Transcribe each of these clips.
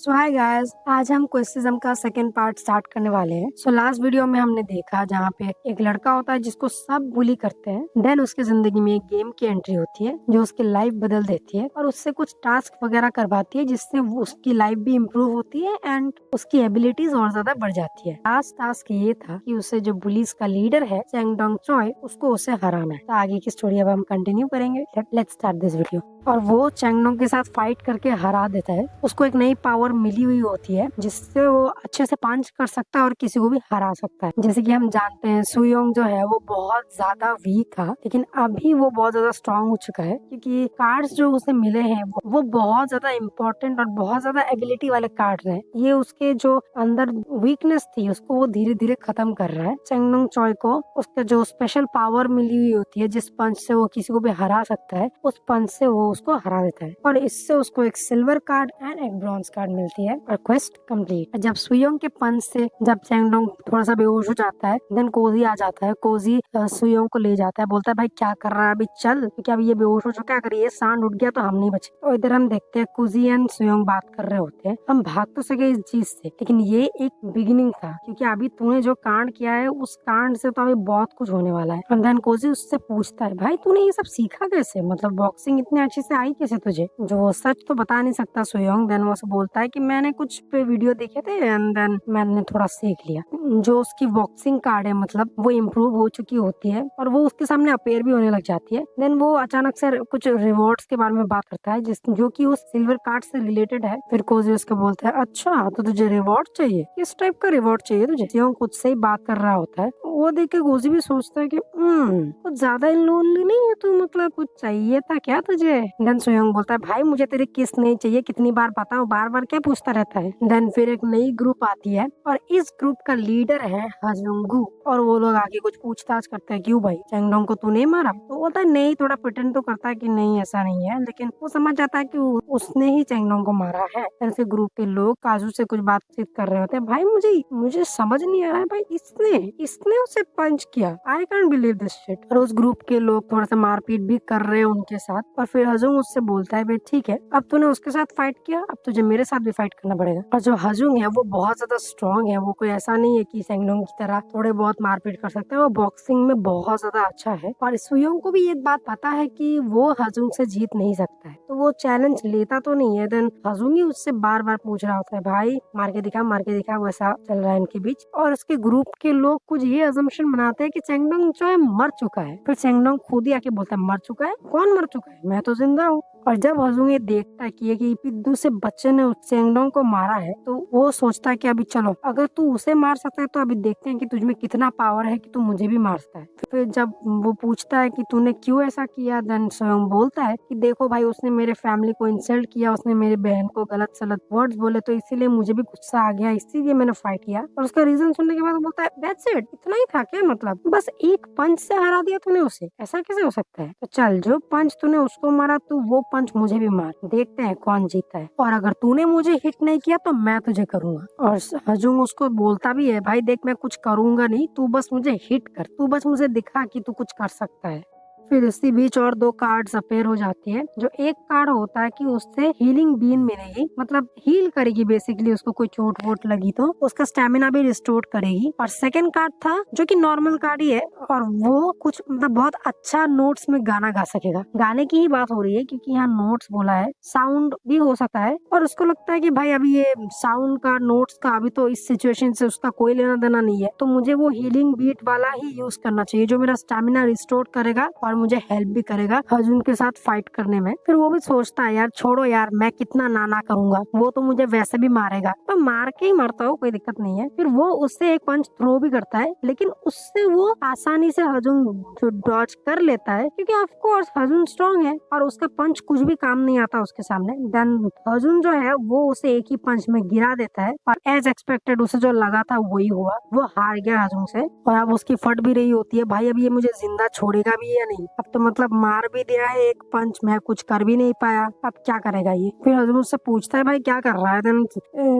सो hi guys, आज हम क्विज़िज़म का सेकंड पार्ट स्टार्ट करने वाले हैं। सो लास्ट वीडियो में हमने देखा जहाँ पे एक लड़का होता है जिसको सब बुली करते हैं। देन उसकी जिंदगी में एक गेम की एंट्री होती है जो उसकी लाइफ बदल देती है और उससे कुछ टास्क वगैरह करवाती है जिससे उसकी लाइफ भी इम्प्रूव होती है एंड उसकी एबिलिटीज और ज्यादा बढ़ जाती है। लास्ट टास्क ये था कि उसे जो बुलीज का लीडर है चैंग डोंग चॉय, उसको उसे हराना है। तो आगे की स्टोरी अब हम कंटिन्यू करेंगे। Let's start this video. और वो चैंगडोंग के साथ फाइट करके हरा देता है। उसको एक नई पावर मिली हुई होती है जिससे वो अच्छे से पंच कर सकता है और किसी को भी हरा सकता है। जैसे कि हम जानते हैं सुयोंग जो है वो बहुत ज्यादा वीक था, लेकिन अभी वो बहुत ज्यादा स्ट्रांग हो चुका है क्योंकि कार्ड्स जो उसे मिले हैं वो बहुत ज्यादा इम्पोर्टेंट और बहुत ज्यादा एबिलिटी वाले कार्ड हैं। ये उसके जो अंदर वीकनेस थी उसको वो धीरे धीरे खत्म कर रहा है। चैंगडोंग चॉय को उसका जो स्पेशल पावर मिली हुई होती है जिस पंच से वो किसी को भी हरा सकता है, उस पंच से वो उसको हरा देता है और इससे उसको एक सिल्वर कार्ड एंड एक ब्रॉन्ज कार्ड मिलती है और क्वेस्ट कंप्लीट। जब सुयोंग के पंच से जब चैंगडोंग थोड़ा सा बेहोश हो जाता है, देन कोजी आ जाता है। कोजी सुयोंग को ले जाता है, बोलता है भाई क्या कर रहा है, अभी चल क्योंकि अभी ये बेहोश हो चुका है, अगर ये सांड उठ गया तो हम नहीं बचे। और इधर हम देखते हैं कोजी एंड सुयोंग बात कर रहे होते हैं। हम भाग तो सके इस चीज से, लेकिन ये एक बिगिनिंग था क्योंकि अभी तूने जो कांड किया है उस कांड से तो अभी बहुत कुछ होने वाला है। और देन कोजी उससे पूछता है भाई तूने ये सब सीखा कैसे, मतलब बॉक्सिंग इतने अच्छे से आई कैसे तुझे। जो सच तो बता नहीं सकता सुयोंग। देन वो बोलता है कि मैंने कुछ पे वीडियो देखे थे एंड देन मैंने थोड़ा सीख लिया। जो उसकी बॉक्सिंग कार्ड है मतलब वो इम्प्रूव हो चुकी होती है और वो उसके सामने अपेयर भी होने लग जाती है। देन वो अचानक से कुछ रिवॉर्ड्स के बारे में बात करता है जिस जो कि उस सिल्वर कार्ड से रिलेटेड है। फिर कोजी उसको बोलता है अच्छा तो तुझे रिवॉर्ड चाहिए, किस टाइप का रिवॉर्ड चाहिए तुझे। सुयोंग खुद से ही बात कर रहा होता है। वो देख के कोजी भी सोचता है कि कुछ ज्यादा लोनली नहीं है तू, मतलब कुछ चाहिए था क्या तुझे। देन सुयोंग बोलता है भाई मुझे तेरी किस नहीं चाहिए, कितनी बार बताओ, बार बार क्या पूछता रहता है। देन फिर एक नई ग्रुप आती है और इस ग्रुप का लीडर है हजोंगू और वो लोग आगे कुछ पूछताछ करते हैं क्यों भाई चैंगडोंग को तूने मारा। तो वो बोलता है नहीं, थोड़ा प्रिटेंड तो करता है कि नहीं ऐसा नहीं है, लेकिन वो समझ जाता है कि उसने ही चैंगडोंग को मारा है। फिर ग्रुप के लोग काजू से कुछ बातचीत कर रहे होते हैं। भाई मुझे मुझे समझ नहीं आ रहा है भाई, इसने इसने उसे पंच किया, I can't believe this shit. और उस ग्रुप के लोग थोड़ा सा मारपीट भी कर रहे हैं उनके साथ। और फिर हजुंग उससे बोलता है भाई ठीक है, अब तूने उसके साथ फाइट किया, अब तुझे मेरे साथ भी फाइट करना पड़ेगा। और जो हजुंग है वो बहुत ज्यादा स्ट्रांग है, वो कोई ऐसा नहीं है कि सेंगडोंग की तरह थोड़े बहुत मारपीट कर सकता है। वो बॉक्सिंग में बहुत ज्यादा अच्छा है और सुयोंग को भी ये बात पता है कि वो हजुंग से जीत नहीं सकता है, तो वो चैलेंज लेता तो नहीं है। देन हजुंग ही उससे बार बार पूछ रहा होता है भाई मार के दिखा, मार के दिखा। वैसा चल रहा है इनके बीच और उसके ग्रुप के लोग कुछ ये अजम्पशन बनाते हैं कि चैंगडोंग जो है मर चुका है। फिर चैंगडोंग खुद ही आके बोलता है मर चुका है, कौन मर चुका है, मैं तो जिंदा हूँ। और जब हजुंग ये देखता है कि पिद्दू से बच्चे ने चैंगडोंग को मारा है, तो वो सोचता है कि अभी चलो अगर तू उसे मार सकता है तो अभी देखते हैं कि तुझमें कितना पावर है कि तू मुझे भी मार सकता है। फिर जब वो पूछता है कि तूने क्यों ऐसा किया, देन स्वयं बोलता है कि देखो भाई उसने मेरे फैमिली को इंसल्ट किया, उसने मेरी बहन को गलत सलत वर्ड्स बोले, तो इसीलिए मुझे भी गुस्सा आ गया, इसीलिए मैंने फाइट किया। और उसका रीजन सुनने के बाद वो बोलता है दैट्स इट, इतना ही था क्या, मतलब बस एक पंच से हरा दिया तूने उसे, ऐसा कैसे हो सकता है। तो चल जो पंच तूने उसको मारा तू वो पंच मुझे भी मार, देखते हैं कौन जीतता है, और अगर तूने मुझे हिट नहीं किया तो मैं तुझे करूंगा। और हजुंग उसको बोलता भी है भाई देख मैं कुछ करूंगा नहीं, तू बस मुझे हिट कर, तू बस मुझे दिखा कि तू कुछ कर सकता है। फिर इसी बीच और दो कार्ड्स अपेयर हो जाती है। जो एक कार्ड होता है कि उससे हीलिंग बीन मिलेगी, मतलब हील करेगी बेसिकली, उसको कोई चोट वोट लगी तो उसका स्टेमिना भी रिस्टोर करेगी। और सेकंड कार्ड था जो कि नॉर्मल कार्ड ही है और वो कुछ मतलब बहुत अच्छा नोट्स में गाना गा सकेगा। गाने की ही बात हो रही है क्योंकि यहाँ नोट्स बोला है, साउंड भी हो सकता है। और उसको लगता है कि भाई अभी ये साउंड का नोट्स का अभी तो इस सिचुएशन से उसका कोई लेना देना नहीं है, तो मुझे वो हीलिंग बीट वाला ही यूज करना चाहिए जो मेरा स्टेमिना रिस्टोर करेगा और मुझे हेल्प भी करेगा हजुन के साथ फाइट करने में। फिर वो भी सोचता है यार छोड़ो यार, मैं कितना नाना करूंगा, वो तो मुझे वैसे भी मारेगा, तो मार के ही मरता हूँ, कोई दिक्कत नहीं है। फिर वो उससे एक पंच थ्रो भी करता है, लेकिन उससे वो आसानी से हजुन जो डॉज कर लेता है क्योंकि ऑफ कोर्स हजुन स्ट्रॉन्ग है और उसका पंच कुछ भी काम नहीं आता उसके सामने। देन हजुन जो है वो उसे एक ही पंच में गिरा देता है और एज एक्सपेक्टेड उसे जो लगा था वही हुआ, वो हार गया हजुन से। और अब उसकी फट भी रही होती है भाई अब ये मुझे जिंदा छोड़ेगा भी या नहीं, अब तो मतलब मार भी दिया है एक पंच, मैं कुछ कर भी नहीं पाया, अब क्या करेगा ये। फिर हजुन उससे पूछता है भाई क्या कर रहा है। देन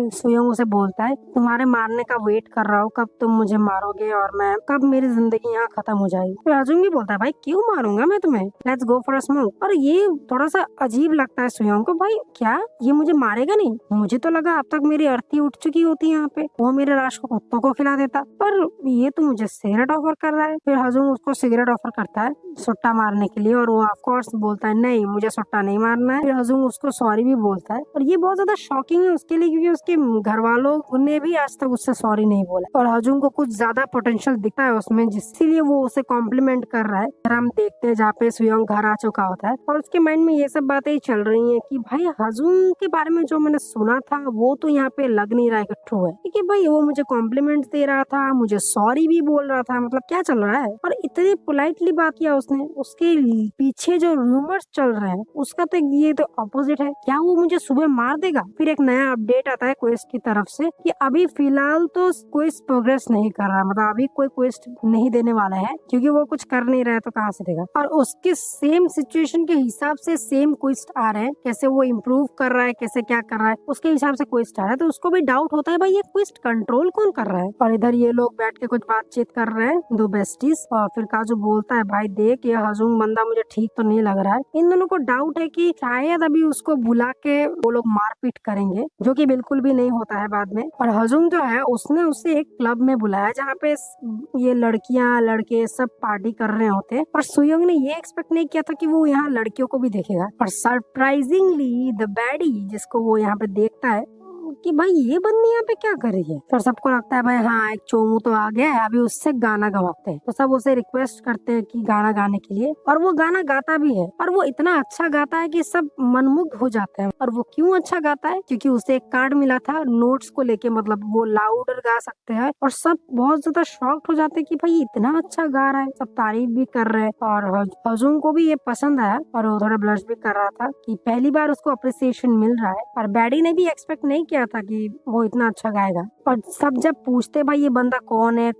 देन सुयोंग उसे बोलता है तुम्हारे मारने का वेट कर रहा हूँ, कब तुम मुझे मारोगे और मैं कब मेरी जिंदगी यहाँ खत्म हो जाएगी। फिर अर्जुन भी बोलता है भाई क्यों मारूंगा मैं तुम्हें, let's go for a smoke. और ये थोड़ा सा अजीब लगता है सुयोंग को, भाई क्या ये मुझे मारेगा नहीं, मुझे तो लगा अब तक मेरी अर्थी उठ चुकी होती यहाँ पे, वो मेरे राश को कुत्तों को खिला देता, पर ये तो मुझे सिगरेट ऑफर कर रहा है। फिर अर्जुन उसको सिगरेट ऑफर करता है सुट्टा मारने के लिए, और वो ऑफ कोर्स बोलता है नहीं मुझे सुट्टा नहीं मारना है। फिर अर्जुन उसको सॉरी भी बोलता है, और ये बहुत ज्यादा शॉकिंग है उसके लिए क्योंकि उसके घर वालों ने भी आज तक उससे सॉरी नहीं बोला, और अर्जुन को कुछ ज्यादा पोटेंशियल दिखता है उसमें, जिसलिए वो उसे कॉम्प्लीमेंट कर रहा है। फिर हम देखते हैं जहाँ पे सुयोंग घर आ चुका होता है और उसके माइंड में ये सब बातें चल रही है कि भाई अर्जुन के बारे में जो मैंने सुना था वो तो यहाँ पे लग नहीं रहा है कि ट्रू है, क्योंकि भाई वो मुझे कॉम्प्लीमेंट दे रहा था, मुझे सॉरी भी बोल रहा था, मतलब क्या चल रहा है। और इतनी पोलाइटली बात किया उसने, उसके पीछे जो रूमर्स चल रहे हैं उसका तो ये तो अपोजिट है। क्या वो मुझे सुबह मार देगा। फिर एक नया अपडेट आता है क्वेस्ट की तरफ से कि अभी फिलहाल तो क्वेस्ट प्रोग्रेस नहीं कर रहा, मतलब अभी कोई क्वेस्ट नहीं देने वाला है क्योंकि वो कुछ कर नहीं रहा है तो कहाँ से देगा। और उसके सेम सिचुएशन के हिसाब से सेम क्वेस्ट आ रहे हैं, कैसे वो इम्प्रूव कर रहा है, कैसे क्या कर रहा है उसके हिसाब से क्वेस्ट आ रहा है, तो उसको भी डाउट होता है भाई ये क्वेस्ट कंट्रोल कौन कर रहा है। और इधर ये लोग बैठ के कुछ बातचीत कर रहे हैं दो बेस्टीज, और फिर काजू बोलता है भाई देख ये हजूम बंदा मुझे ठीक तो नहीं लग रहा है। इन दोनों को डाउट है कि शायद अभी उसको बुला के वो लोग मारपीट करेंगे, जो कि बिल्कुल भी नहीं होता है बाद में। और हजूम जो है उसने उसे एक क्लब में बुलाया जहाँ पे ये लड़कियां लड़के सब पार्टी कर रहे होते हैं, पर सुयोंग ने ये एक्सपेक्ट नहीं किया था कि वो यहाँ लड़कियों को भी देखेगा। और सरप्राइजिंगली द बैडी जिसको वो यहाँ पे देखता है कि भाई ये बंदी यहाँ पे क्या कर रही है, तो सबको लगता है भाई हाँ एक चोमू तो आ गया है, अभी उससे गाना गवाते हैं। तो सब उसे रिक्वेस्ट करते हैं कि गाना गाने के लिए, और वो गाना गाता भी है, और वो इतना अच्छा गाता है कि सब मनमुग्ध हो जाते हैं। और वो क्यों अच्छा गाता है, क्योंकि उसे एक कार्ड मिला था नोट्स को लेके, मतलब वो लाउडर गा सकते हैं, और सब बहुत ज्यादा शॉक्ड हो जाते हैं कि भाई इतना अच्छा गा रहा है, सब तारीफ भी कर रहे हैं। और हजूम को भी ये पसंद आया और वो थोड़ा ब्लश भी कर रहा था कि पहली बार उसको अप्रिसिएशन मिल रहा है। और बैडी ने भी एक्सपेक्ट नहीं किया था कि वो इतना अच्छा गाएगा। और सब जब पूछते भाई ये बंदा कौन है,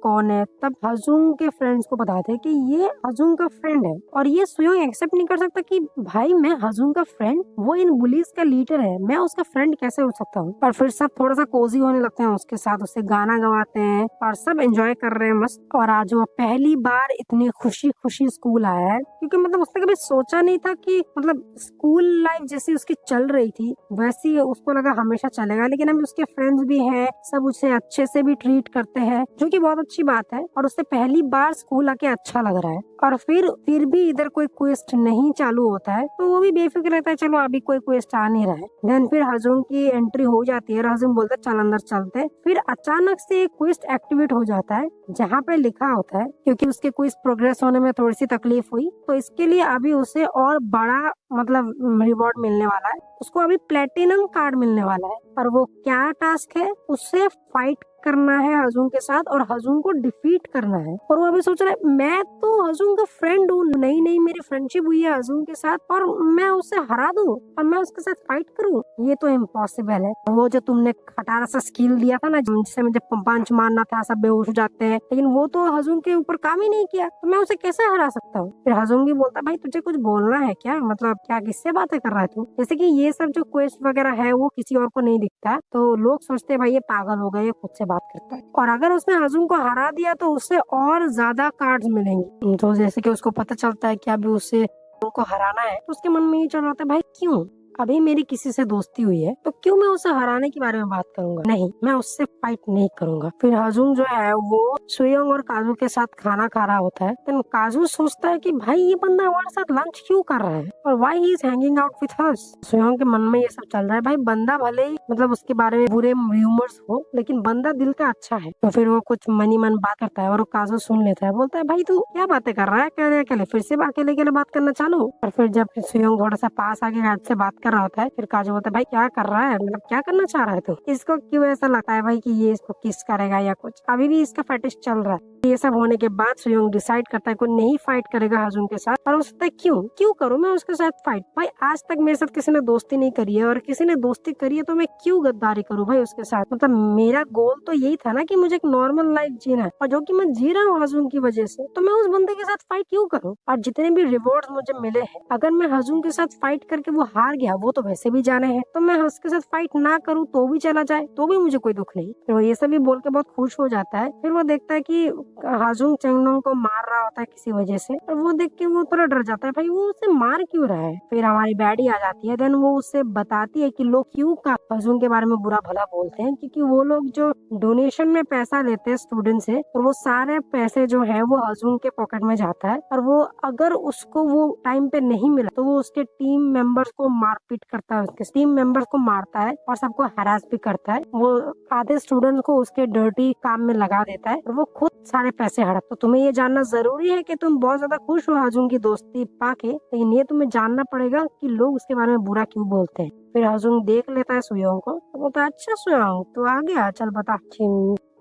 तब हजूम के फ्रेंड्स को बताते कि ये हजूम का फ्रेंड है। और ये सुयोंग एक्सेप्ट नहीं कर सकता कि भाई मैं हजूम का फ्रेंड, वो इन बुलीज का लीडर है, मैं उसका फ्रेंड कैसे हो सकता हूँ। और फिर सब थोड़ा सा कोजी होने लगते हैं उसके साथ, उससे गाना गवाते हैं और सब एंजॉय कर रहे हैं मस्त। और आज वो पहली बार इतनी खुशी खुशी स्कूल आया है, क्योंकि मतलब उसने कभी सोचा नहीं था कि मतलब स्कूल लाइफ जैसी उसकी चल रही थी वैसी उसको लगा हमेशा चलेगा, लेकिन अभी उसके फ्रेंड्स भी हैं, सब उसे अच्छे से भी ट्रीट करते हैं, जो कि बहुत अच्छी बात है। और उससे पहली बार स्कूल आके अच्छा लग रहा है। और फिर भी इधर कोई क्वेस्ट नहीं चालू होता है तो वो भी बेफिक्र रहता है, चलो अभी कोई क्वेस्ट आ नहीं रहा है। देन फिर हजूम की एंट्री हो जाती है और हजूम बोलता है चल अंदर चलते। फिर अचानक से एक क्वेस्ट एक्टिवेट हो जाता है जहाँ पे लिखा होता है, क्योंकि उसके क्विज प्रोग्रेस होने में थोड़ी सी तकलीफ हुई तो इसके लिए अभी उसे और बड़ा मतलब रिवॉर्ड मिलने वाला है, उसको अभी प्लेटिनम कार्ड मिलने वाला है। और वो क्या टास्क है, उससे फाइट करना है हजूम के साथ और हजूम को डिफीट करना है। और वो अभी सोच रहा है मैं तो हजूम का फ्रेंड हूँ, नई नई मेरी फ्रेंडशिप हुई है हजूम के साथ और मैं उससे हरा दूँ और मैं उसके साथ फाइट करूँ, ये तो इम्पॉसिबल है। वो जो तुमने खटारा सा स्किल दिया था ना जिससे मुझे पंच मारना था, सब बेहोश हो जाते हैं, लेकिन वो तो हजूम के ऊपर काम ही नहीं किया, तो मैं उसे कैसे हरा सकता हूँ। फिर हजूम भी बोलता भाई तुझे कुछ बोलना है क्या, मतलब क्या किससे बातें कर रहा है तू। जैसे कि ये सब जो क्वेस्ट वगैरह है वो किसी और को नहीं दिखता तो लोग सोचते हैं भाई ये पागल हो गया, ये खुद से बात करता है। और अगर उसने हजूम को हरा दिया तो उससे और ज्यादा कार्ड्स मिलेंगी। तो जैसे कि उसको पता चलता है कि अभी उसे उनको हराना है तो उसके मन में ये चल रहा था भाई क्यों, अभी मेरी किसी से दोस्ती हुई है तो क्यों मैं उसे हराने के बारे में बात करूंगा, नहीं मैं उससे फाइट नहीं करूंगा। फिर हजूम जो है वो सुयोंग और काजू के साथ खाना खा रहा होता है, तो काजू सोचता है कि भाई ये बंदा हमारे साथ लंच क्यों कर रहा है और why he is hanging out with us. Suyoung के मन में ये सब चल रहा है, भाई बंदा भले ही मतलब उसके बारे में बुरे र्यूमर्स हो लेकिन बंदा दिल का अच्छा है। तो फिर वो कुछ मनी मन बात करता है और काजू सुन लेता है, बोलता है भाई तू क्या बातें कर रहा है अकेले अकेले, फिर से अकेले अकेले बात करना चालू। और फिर जब सुयोंग थोड़ा सा पास आके आज से बात कर रहा होता है फिर काजू बोलता है भाई क्या कर रहा है, मतलब क्या करना चाह रहा है तू, इसको क्यों ऐसा लगता है भाई कि ये इसको किस करेगा या कुछ, अभी भी इसका फेटिश चल रहा है। ये सब होने के बाद सुयोंग डिसाइड करता है कि नहीं फाइट करेगा हजुन के साथ। और वो सोचता है क्यों क्यों करूं मैं उसके साथ फाइट, भाई आज तक मेरे साथ किसी ने दोस्ती नहीं करी है, और किसी ने दोस्ती करी है तो मैं क्यों गद्दारी करूं भाई उसके साथ। मतलब मेरा गोल तो यही था ना कि मुझे एक नॉर्मल लाइफ जीना है, और जो कि मैं जी रहा हूँ हजुन की वजह से, तो मैं उस बंदे के साथ फाइट क्यों करूँ। और जितने भी रिवॉर्ड्स मुझे मिले हैं, अगर मैं हजुन के साथ फाइट करके वो हार गया, वो तो वैसे भी जाने हैं, तो मैं उसके साथ फाइट ना करूँ तो भी चला जाए, तो भी मुझे कोई दुख नहीं। फिर वो ये सभी बोल के बहुत खुश हो जाता है। फिर वो देखता है कि हाजुंग चेंगनोंग को मार रहा होता है किसी वजह से, और वो देख के वो थोड़ा डर जाता है, भाई वो उसे मार क्यों रहा है। फिर हमारी बैडी आ जाती है। देन वो उससे बताती है कि लोग क्यों का हाजुंग के बारे में बुरा भला बोलते हैं, क्योंकि वो लोग जो डोनेशन में पैसा लेते हैं स्टूडेंट से, और वो सारे पैसे जो है वो हाजुंग के पॉकेट में जाता है, और वो अगर उसको वो टाइम पे नहीं मिला तो वो उसके टीम मेंबर्स को मारपीट करता है, उसके टीम मेंबर्स को मारता है और सबको हरास भी करता है। वो आधे स्टूडेंट्स को उसके डर्टी काम में लगा देता है, और वो खुद सारे पैसे हड़प। तो तुम्हें ये जानना जरूरी है कि तुम बहुत ज्यादा खुश हो हाजुंग की दोस्ती पाके, लेकिन ये तुम्हें जानना पड़ेगा कि लोग उसके बारे में बुरा क्यों बोलते हैं। फिर हाजुंग देख लेता है सुयोंग को, तो बोलता है अच्छा सुयोंग तू आ गया, चल बता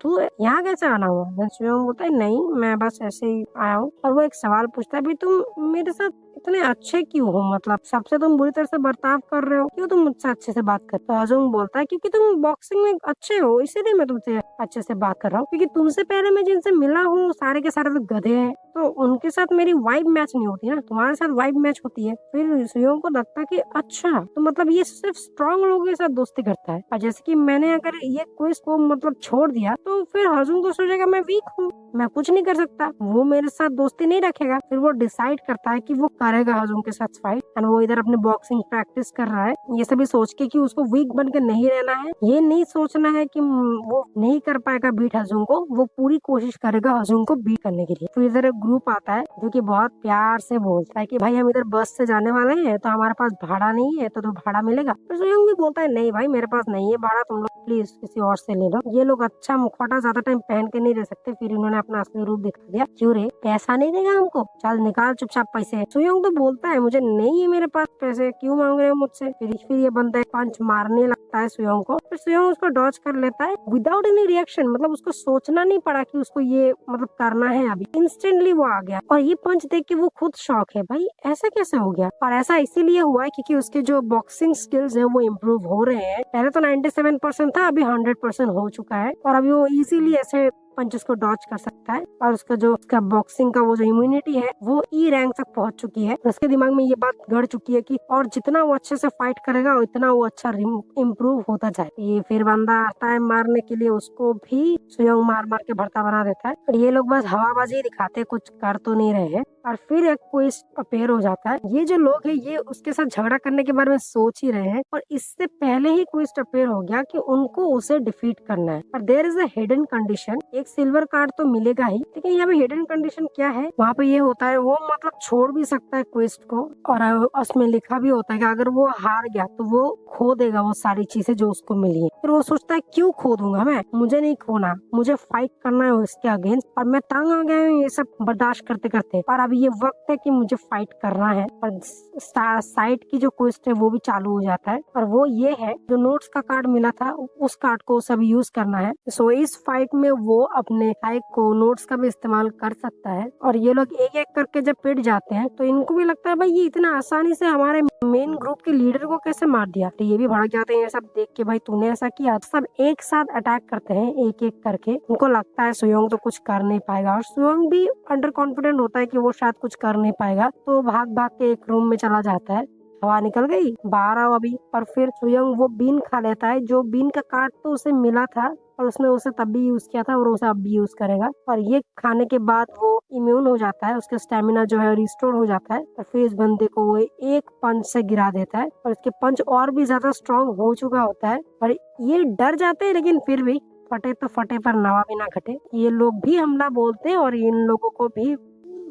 तू यहाँ कैसे आना हुआ। देन सुयोंग बोलता है नहीं मैं बस ऐसे ही आया हूँ। और वो एक सवाल पूछता है, भाई तुम मेरे साथ इतने अच्छे क्यों हो, मतलब सबसे तुम बुरी तरह से बर्ताव कर रहे हो, क्यों तुम मुझसे अच्छे से बात कर। तो हाजुंग बोलता है क्योंकि तुम बॉक्सिंग में अच्छे हो, इसीलिए मैं तुमसे अच्छे से बात कर रहा हूँ, क्योंकि तुमसे पहले मैं जिनसे मिला हूँ सारे के सारे तो गधे हैं, तो उनके साथ मेरी वाइब मैच नहीं होती ना, तुम्हारे साथ वाइब मैच होती है। फिर सुयोंग को लगता है कि अच्छा तो मतलब ये सिर्फ स्ट्रॉन्ग लोगों के साथ दोस्ती करता है, और जैसे कि मैंने अगर ये क्विज को मतलब छोड़ दिया तो फिर हाजुंग तो सोचेगा मैं वीक हूँ, मैं कुछ नहीं कर सकता, वो मेरे साथ दोस्ती नहीं रखेगा। फिर वो डिसाइड करता है कि वो करेगा हाजुंग के साथ फाइट, और वो इधर अपने बॉक्सिंग प्रैक्टिस कर रहा है, ये सभी सोच के कि उसको वीक बन के नहीं रहना है, ये नहीं सोचना है कि वो नहीं कर पाएगा बीट हाजुंग को, वो पूरी कोशिश करेगा हाजुंग को बीट करने के लिए। फिर इधर एक ग्रुप आता है जो कि बहुत प्यार से बोलता है कि भाई हम इधर बस से जाने वाले हैं, तो हमारे पास भाड़ा नहीं है, तो भाड़ा मिलेगा। फिर सुयोंग भी बोलता है नहीं भाई मेरे पास नहीं है भाड़ा, तुम लोग प्लीज किसी और से ले लो। ये लोग अच्छा मुखौटा ज्यादा टाइम पहन के नहीं रह सकते। फिर इन्होंने अपना असली रूप दिखा दिया। क्यों रे पैसा नहीं देगा हमको, चल निकाल चुपचाप पैसे। सुयोंग तो बोलता है मुझे नहीं है मेरे पास पैसे, क्यों मांग रहे हो मुझसे। फिर ये बंदा पंच मारने लगता है सुयोंग को। फिर सुयोंग उसको डॉज कर लेता है विदाउट एनी रिएक्शन, मतलब उसको सोचना नहीं पड़ा कि उसको ये मतलब करना है, अभी इंस्टेंटली वो आ गया। और ये पंच देख के वो खुद शॉक है, भाई ऐसा कैसे हो गया। और ऐसा इसीलिए हुआ है क्योंकि उसके जो बॉक्सिंग स्किल्स है वो इम्प्रूव हो रहे हैं। पहले तो 97% था, अभी 100% हो चुका है, और अभी वो इजीली ऐसे पंचेस को डॉज कर सकता है। और उसका जो उसका बॉक्सिंग का वो जो इम्यूनिटी है वो ई रैंक तक पहुंच चुकी है। उसके दिमाग में ये बात गड़ चुकी है कि और जितना वो अच्छे से फाइट करेगा उतना वो अच्छा इम्प्रूव होता जाए। ये फिर बंदा आता है मारने के लिए, उसको भी सुयोंग मार मार के भरता बना देता है। और ये लोग बस हवाबाजी दिखाते, कुछ कर तो नहीं रहे हैं। और फिर एक क्विज अपेयर हो जाता है। ये जो लोग हैं ये उसके साथ झगड़ा करने के बारे में सोच ही रहे हैं, और इससे पहले ही क्विज अपेयर हो गया कि उनको उसे डिफीट करना है। और there is a hidden condition, एक सिल्वर कार्ड तो मिलेगा ही, लेकिन यहाँ पे हिडन कंडीशन क्या है, वहाँ पे ये होता है वो मतलब छोड़ भी सकता है क्वेस्ट को, और उसमें लिखा भी होता है कि अगर वो हार गया तो वो खो देगा वो सारी चीजें जो उसको मिली है। फिर वो सोचता है क्यों खो दूंगा मैं, मुझे नहीं खोना, मुझे फाइट करना है उसके अगेंस्ट, और मैं तंग आ गया हूँ ये सब बर्दाश्त करते करते, और अब ये वक्त है कि मुझे फाइट करना है। और साइड की जो क्वेस्ट है वो भी चालू हो जाता है, और वो ये है जो नोट्स का कार्ड मिला था उस कार्ड को सब यूज करना है। सो इस फाइट में वो अपने हाइक को नोट्स का भी इस्तेमाल कर सकता है। और ये लोग एक एक करके जब पिट जाते हैं तो इनको भी लगता है भाई ये इतना आसानी से हमारे मेन ग्रुप के लीडर को कैसे मार दिया। तो ये भी भड़क जाते हैं सब देख के, भाई तूने ऐसा किया। सब एक साथ अटैक करते हैं एक एक करके। उनको लगता है सुयोंग तो कुछ कर नहीं पाएगा, और सुयोंग भी अंडर कॉन्फिडेंट होता है कि वो शायद कुछ कर नहीं पाएगा, तो भाग भाग के एक रूम में चला जाता है। हवा निकल गई, बाहर आओ अभी। और फिर सुयोंग वो बीन खा लेता है, जो बीन का कार्ड तो उसे मिला था और उसने उसे तब भी यूज किया था और उसे अब भी यूज करेगा। और ये खाने के बाद वो इम्यून हो जाता है, उसका स्टेमिना जो है रिस्टोर हो जाता है। और फिर इस बंदे को वो एक पंच से गिरा देता है, और इसके पंच और भी ज्यादा स्ट्रॉन्ग हो चुका होता है। और ये डर जाते हैं, लेकिन फिर भी फटे तो फटे पर नवा भी ना घटे, ये लोग भी हमला बोलते हैं और इन लोगों को भी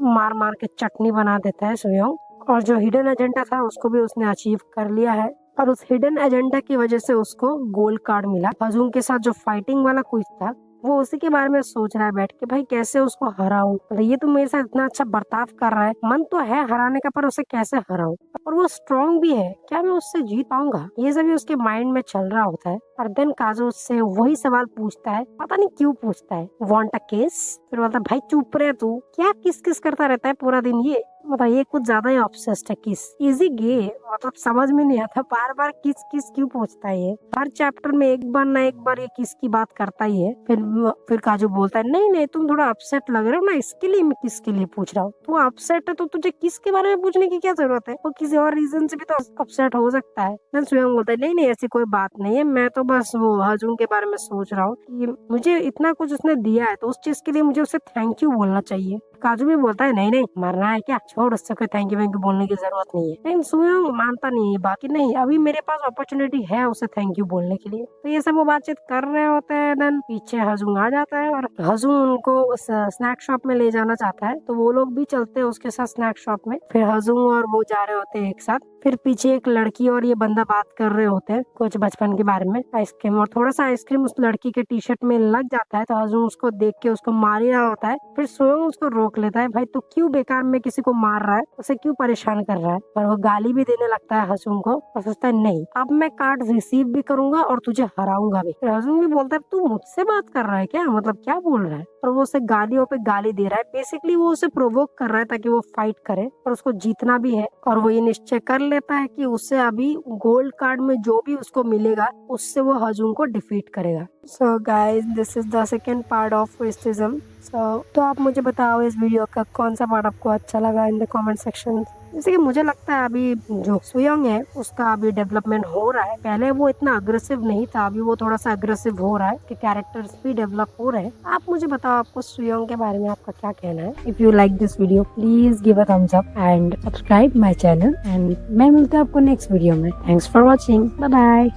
मार मार के चटनी बना देता है सुयोंग। और जो हिडन एजेंडा था उसको भी उसने अचीव कर लिया है, और उस हिडन एजेंडा की वजह से उसको गोल्ड कार्ड मिला। हजुन के साथ जो फाइटिंग वाला क्विज था वो उसी के बारे में सोच रहा है बैठ के, भाई कैसे उसको हराऊं, मतलब ये तो मेरे साथ इतना अच्छा बर्ताव कर रहा है, मन तो है हराने का पर उसे कैसे हराऊं, और वो स्ट्रांग भी है, क्या मैं उससे जीत पाऊंगा, ये सभी उसके माइंड में चल रहा होता है। और देन काजू उससे वही सवाल पूछता है, पता नहीं क्यों पूछता है, वांट अ किस। फिर बोलता है भाई चुप रहे तू, क्या किस किस करता रहता है पूरा दिन ये, मतलब ये कुछ ज्यादा ही ऑब्सेस्ड है किस, इजी गे, मतलब समझ में नहीं आता बार बार किस किस क्यों पूछता है ये, हर चैप्टर में एक बार ना एक बार ये किस की बात करता ही है। फिर काजू बोलता है नहीं नहीं तुम थोड़ा अपसेट लग रहे हो ना, इसके लिए मैं किस के लिए पूछ रहा हूँ, तू अपसेट है तो तुझे किस के बारे में पूछने की क्या जरूरत है, वो किसी और रीजन से भी तो अपसेट हो सकता है। देन स्वयं बोलता है नहीं नहीं ऐसी कोई बात नहीं है, मैं तो बस वो हजूम के बारे में सोच रहा हूँ कि मुझे इतना कुछ उसने दिया है तो उस चीज के लिए मुझे उसे थैंक यू बोलना चाहिए। काजू भी बोलता है नहीं नहीं मरना है क्या, छोड़, उससे कोई थैंक यू बोलने की जरूरत नहीं है। लेकिन सुयोंग मानता नहीं है, बाकी नहीं अभी मेरे पास अपॉर्चुनिटी है उसे थैंक यू बोलने के लिए। तो ये सब वो बातचीत कर रहे होते हैं, देन पीछे हजूंग आ जाता है और हजूंग उनको स्नैक शॉप में ले जाना चाहता है, तो वो लोग भी चलते हैं उसके साथ स्नैक शॉप में। फिर हजूंग और वो जा रहे होते हैं एक साथ। फिर पीछे एक लड़की और ये बंदा बात कर रहे होते हैं कुछ बचपन के बारे में, आइसक्रीम, और थोड़ा सा आइसक्रीम उस लड़की के टी शर्ट में लग जाता है, तो हजूंग उसको देख के उसको मार ही रहा होता है। फिर स्वयं उसको रोक लेता है, भाई तू क्यों बेकार में किसी को मार रहा है, उसे क्यों परेशान कर रहा है। और वो गाली भी देने लगता है हजूंग को और सोचता है नहीं अब मैं कार्ड रिसीव भी करूंगा और तुझे हराऊंगा भी। फिर हजूंग भी बोलता है तू मुझसे बात कर रहा है क्या, मतलब क्या बोल रहा है, और वो उसे गालियों पे गाली दे रहा है। बेसिकली वो उसे प्रोवोक कर रहा है ताकि वो फाइट करे और उसको जीतना भी है, और वो ये निश्चय कर लेता है कि उससे अभी गोल्ड कार्ड में जो भी उसको मिलेगा उससे वो हजूंग को डिफीट करेगा। So guys this is the second part of racism. तो आप मुझे बताओ इस वीडियो का कौन सा पार्ट आपको अच्छा लगा इन द कमेंट सेक्शन। जैसे कि मुझे लगता है अभी जो सुयोंग है उसका अभी डेवलपमेंट हो रहा है, पहले वो इतना अग्रेसिव नहीं था, अभी वो थोड़ा सा अग्रेसिव हो रहा है कि कैरेक्टर्स भी डेवलप हो रहे हैं। आप मुझे बताओ आपको सुयोंग के बारे में आपका क्या कहना है। If you like this video please give a thumbs up and subscribe my channel, and मैं मिलता हूँ आपको नेक्स्ट वीडियो में। Thanks for watching, bye bye.